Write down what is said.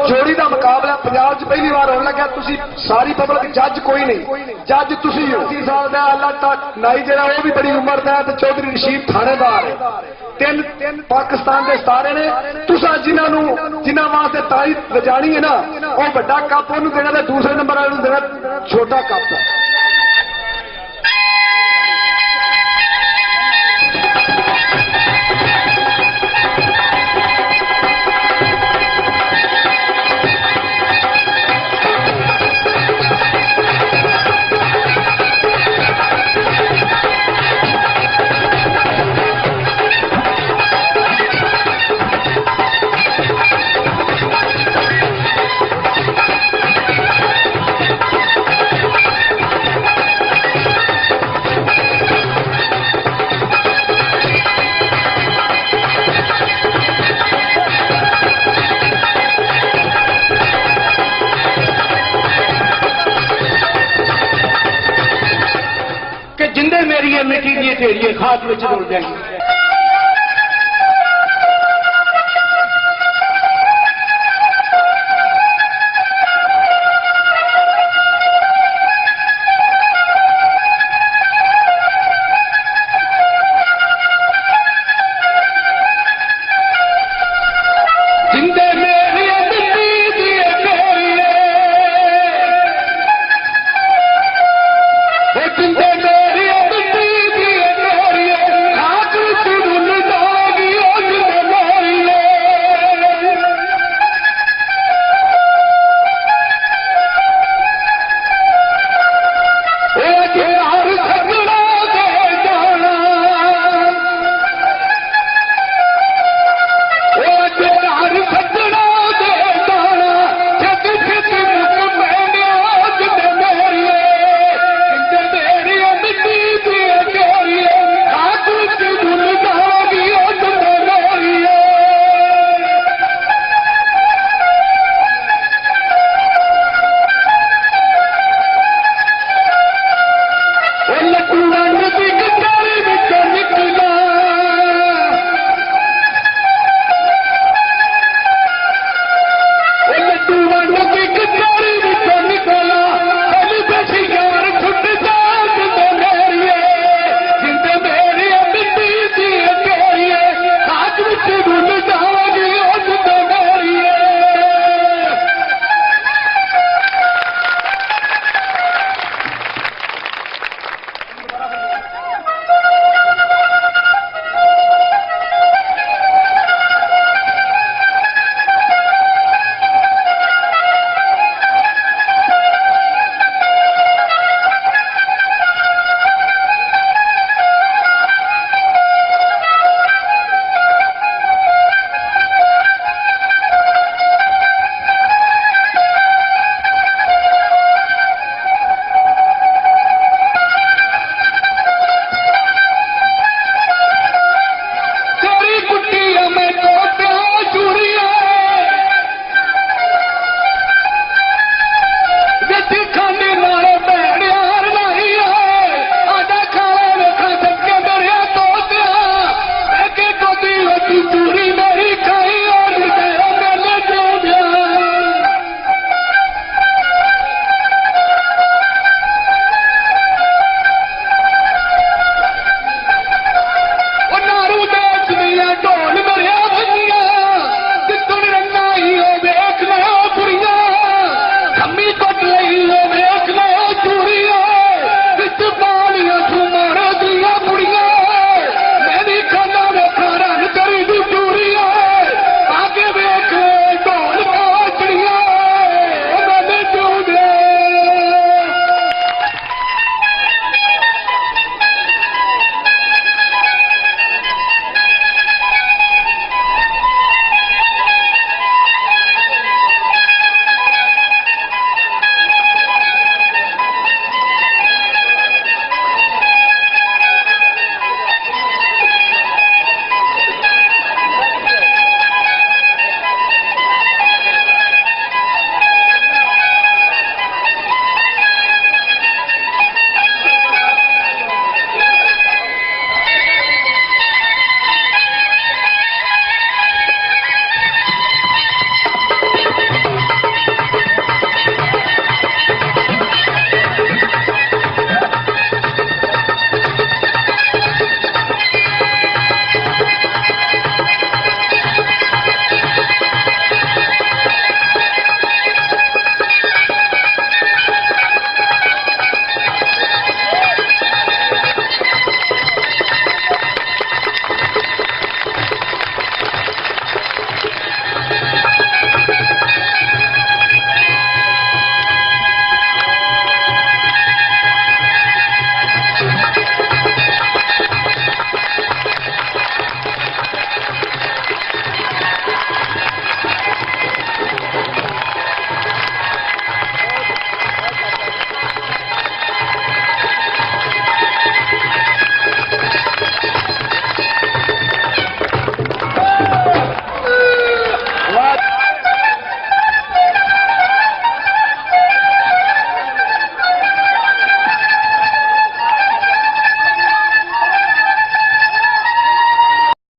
जोड़ी का मुकाबला पंजाब च पहली बार होने लगा। तुसी सारी पब्लिक जज कोई नहीं, जज तुसी हो। 30 साल का अल्लाह नाई जरा वो भी बड़ी उम्र का है, चौधरी रशीद थानेदार है। तीन पाकिस्तान के सितारे ने। तुसा जिन्होंने वास्ते ताई बजानी है ना, वो बड़ा कप उन्होंने देना, दूसरे नंबर वाले देना छोटा कप है। जिंदे मेरी मिट्टी दी ढेरिए खाद में रुल जाएंगे।